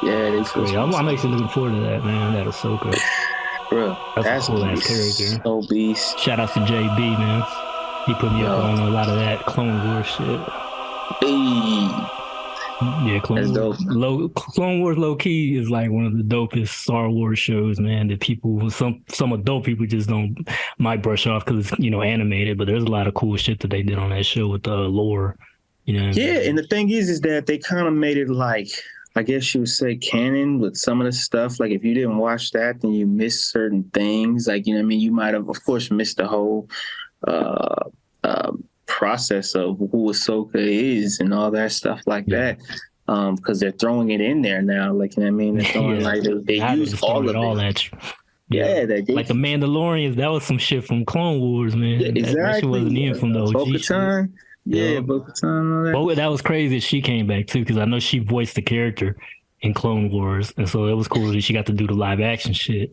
Yeah, they That's switched great. from I'm Ahsoka. actually looking forward to that, man. That Ahsoka. Bro, That's a that's cool gonna be ass character. so beast. Shout outs to JB, man. He put me up Yo, on a lot of that Clone Wars shit. hey, Yeah, that's dope. Clone Wars low key is like one of the dopest Star Wars shows, man. That people, some adult people just don't might brush off because it's animated, but there's a lot of cool shit that they did on that show with the lore. You know what I Yeah, and mean? the thing is that they kind of made it like, I guess you would say canon with some of the stuff. Like if you didn't watch that, then you missed certain things. Like, you know what I mean? You might have, of course, missed the whole uh, process of who Ahsoka is and all that stuff like Yeah, that. Because they're throwing it in there now. Like, you know what I mean? They're throwing yeah. like they Now they use just all throwing it of it. all at you. Yeah, Yeah, they like the Mandalorians, that was some shit from Clone Wars, yeah, man. That shit wasn't exactly. even from the OG shit. Bo-Katan. Yeah, Yep. Bo-Katan and all that. But that was crazy that she came back too, because I know she voiced the character in Clone Wars, and so it was cool that she got to do the live action shit.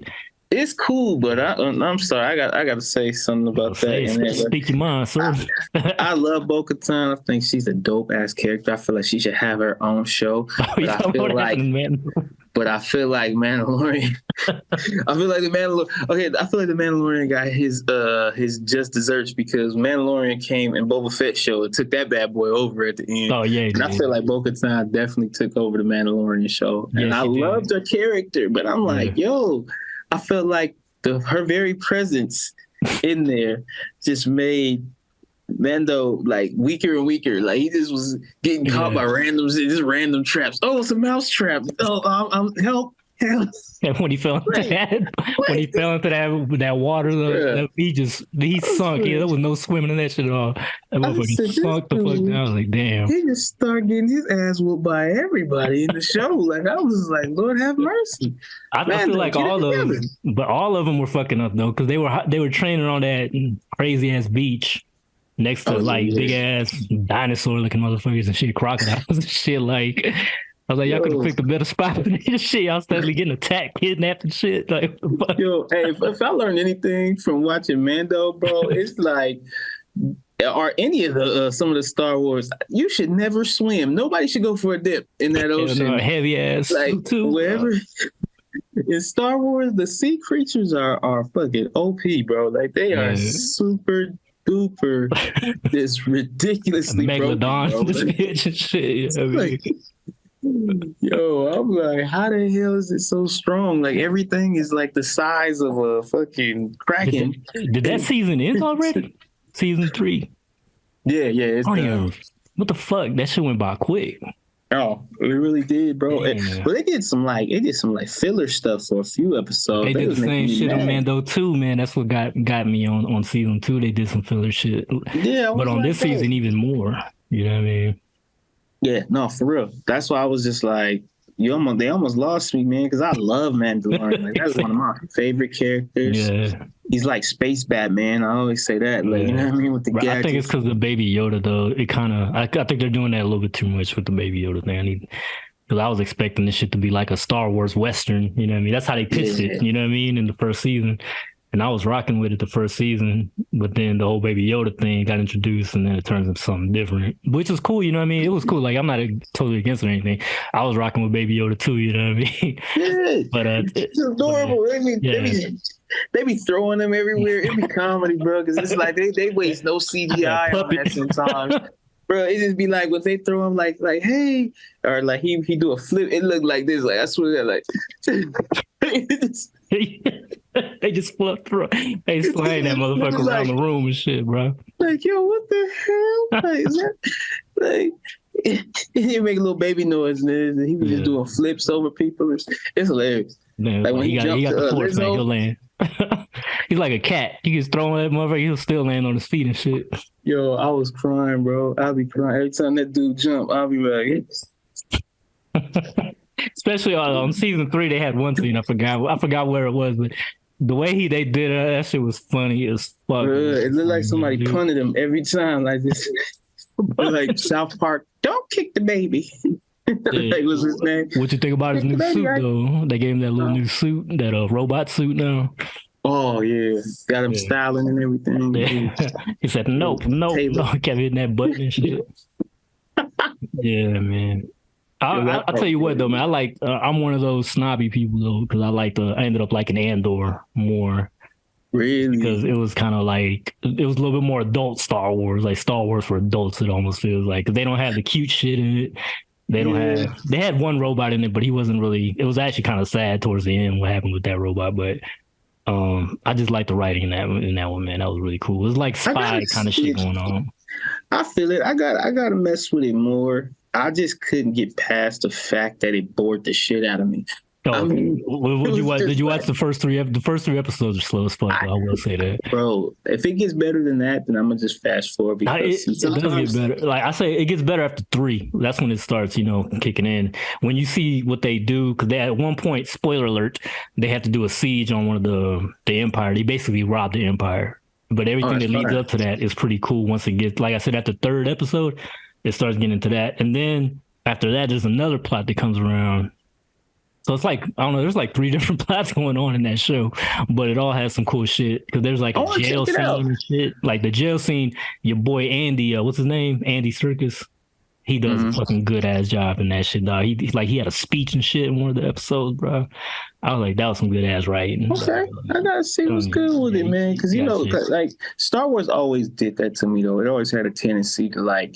It's cool, but I'm sorry. I got to say something about that. Say, speak your mind, sir. I love Bo-Katan. I think she's a dope ass character. I feel like she should have her own show. Oh, you But I talking feel about what like, happened, man? Mandalorian. I feel like the Mandalorian. Okay, I feel like the Mandalorian got his just desserts because Mandalorian came and Boba Fett show and took that bad boy over at the end. Oh yeah, And I feel like Bo-Katan definitely took over the Mandalorian show. And yeah, I she did. loved her character, but I'm Yeah. like, yo, I felt like her very presence in there just made Mando like weaker and weaker. Like he just was getting caught by random traps. Oh, it's a mouse trap. Oh, I'm help. And when he fell into that water, he sunk. Yeah, there was no swimming in that shit at all. That motherfucker sunk the fuck down. I was like, damn. He just started getting his ass whooped by everybody in the show. Like I was like, Lord have mercy. I feel like all of them were fucking up though, because they were training on that crazy ass beach next to big ass dinosaur looking motherfuckers and shit, crocodiles and shit. Like, I was like, y'all could have picked a better spot for this shit. Y'all steadily getting attacked, kidnapped and shit. Like, yo, hey, if I learned anything from watching Mando, bro, it's like, or any of the some of the Star Wars, you should never swim. Nobody should go for a dip in that ocean. Heavy ass, like too. Wherever. In Star Wars, the sea creatures are fucking OP, bro. Like they are super duper, this ridiculously megalodon, broken, this bitch and shit. I mean. Like, yo, I'm like, how the hell is it so strong? Like everything is like the size of a fucking kraken. Did that season end already? Season 3. Yeah. It's what the fuck? That shit went by quick. Oh, it really did, bro. But they did some filler stuff for a few episodes. They did the same shit on Mando 2, man. That's what got me on season 2. They did some filler shit. Yeah, but on this season, even more. You know what I mean? Yeah, no, for real. That's why I was just like, they almost lost me, man, because I love Mandalorian. Like that's one of my favorite characters. Yeah. He's like Space Batman. I always say that. Like, you know what I mean? With the gadgets. I think it's because of the Baby Yoda, though. It kind of, I think they're doing that a little bit too much with the Baby Yoda thing. Because I was expecting this shit to be like a Star Wars Western. You know what I mean? That's how they pitched it. You know what I mean? In the first season. And I was rocking with it the first season, but then the whole Baby Yoda thing got introduced, and then it turns into something different, which was cool. You know what I mean? It was cool. Like I'm not totally against it or anything. I was rocking with Baby Yoda too. You know what I mean? Yeah, but it's adorable. They be throwing them everywhere. It be comedy, bro. Because it's like they waste no CGI on that sometimes. Bro, it just be like when they throw him like hey, or like he do a flip. It looked like this. Like I swear, like. They just flipped through. They slaying that motherfucker around the room and shit, bro. Like, yo, what the hell? Like, he make a little baby noise, and he was just doing flips over people. It's hilarious. Man, like when he got the force, man, he'll land. He's like a cat. You just throw that motherfucker, he'll still land on his feet and shit. Yo, I was crying, bro. I'll be crying every time that dude jump. I'll be like. Especially on season 3, they had one scene. I forgot where it was, but the way they did it, that shit was funny as fuck. It looked like somebody punted him every time, like this, like South Park. Don't kick the baby. Like, what's his name? What you think about his new suit though? They gave him that little new suit, that robot suit now. Oh yeah, got him styling and everything. Yeah. He said no, kept hitting that button and shit. Yeah, man. I'll tell you what though, man. I like. I'm one of those snobby people though, because I ended up liking Andor more. Really? Because it was kind of like it was a little bit more adult Star Wars, like Star Wars for adults. It almost feels like 'cause they don't have the cute shit in it. They don't have. They had one robot in it, but he wasn't really. It was actually kind of sad towards the end what happened with that robot. But I just like the writing in that one, man. That was really cool. It was like spy kind of shit going on. I feel it. I gotta mess with it more. I just couldn't get past the fact that it bored the shit out of me. Oh, I mean, did you watch the first three? The first three episodes are slow as fuck. I will say that, bro. If it gets better than that, then I'm gonna just fast forward because it does get better. Like I say, it gets better after 3. That's when it starts, kicking in. When you see what they do, because they at one point, spoiler alert, they had to do a siege on one of the Empire. They basically robbed the Empire. But everything that leads up to that is pretty cool. Once it gets, like I said, at the 3rd episode, it starts getting into that, and then after that, there's another plot that comes around. So it's like, I don't know, there's like 3 different plots going on in that show, but it all has some cool shit. Because there's like a jail scene and shit. Like the jail scene, your boy Andy, what's his name? Andy Serkis. He does a fucking good ass job in that shit, dog. He had a speech and shit in one of the episodes, bro. I was like, that was some good ass writing. Okay, I gotta see what's good with it, man. Because like Star Wars always did that to me, though. It always had a tendency to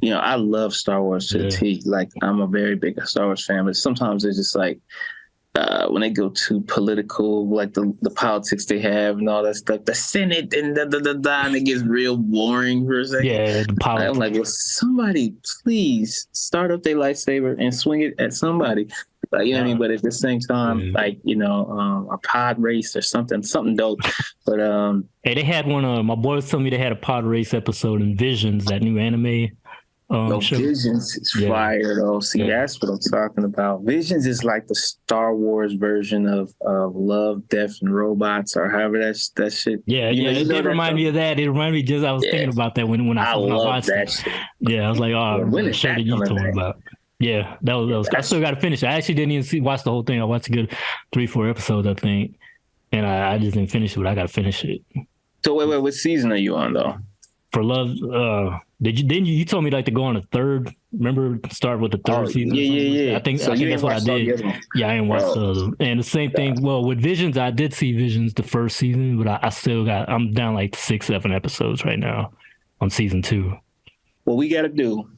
I love Star Wars to the T. Like, I'm a very big Star Wars fan, but sometimes it's just like when they go too political, like the politics they have and all that stuff, the Senate and and it gets real boring for a second. Yeah, the politics. I'm like, well, somebody please start up their lightsaber and swing it at somebody. Like, you know what I mean? But at the same time, a pod race or something dope. But hey, they had one. My boy was telling me they had a pod race episode in Visions, that new anime. Visions is fire though. See, that's what I'm talking about. Visions is like the Star Wars version of Love, Death, and Robots, or however that shit. Yeah, it did remind me of that. It reminded me I was thinking about that when I watched that it. Shit. Yeah, I was like, oh, when is that you talking about? Yeah, that was. I still got to finish it. I actually didn't even watch the whole thing. I watched a good 3-4 episodes, I think, and I just didn't finish it. But I got to finish it. So wait, what season are you on though? For Love, you told me like to go on a 3rd? Remember, start with the 3rd season? Yeah. I think that's what I did. Yeah, I didn't watch the other. And the same thing. Well, with Visions, I did see Visions the 1st season, but I'm down like 6-7 episodes right now on season 2. What we got to do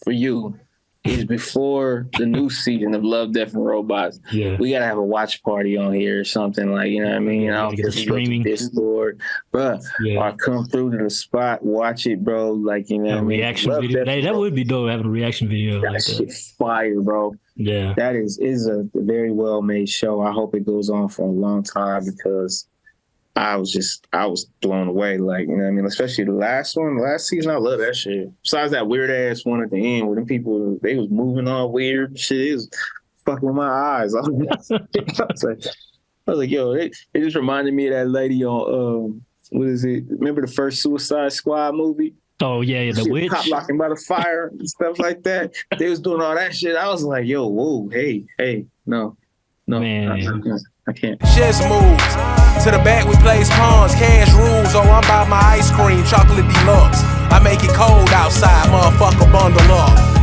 for you is before the new season of Love, Death, and Robots, we gotta have a watch party on here or something, like, you know what I mean? I'll get streaming Discord, bro, or come through to the spot, watch it, bro. Like, you know what I mean? Reaction video. That would be dope, having a reaction video. That shit fire, bro. Yeah, that is a very well made show. I hope it goes on for a long time because I was blown away. Like, you know what I mean? Especially the last season, I love that shit. Besides that weird ass one at the end where them people, they was moving all weird shit. It was fucking with my eyes. I was like, yo, it just reminded me of that lady on, what is it? Remember the first Suicide Squad movie? Oh, yeah, the witch. Pop locking by the fire and stuff like that. They was doing all that shit. I was like, yo, whoa, hey, no, man. I can't. Chess moves. To the back we place pawns, cash rules. Oh, I'm by my ice cream, chocolate deluxe. I make it cold outside, motherfucker, bundle up.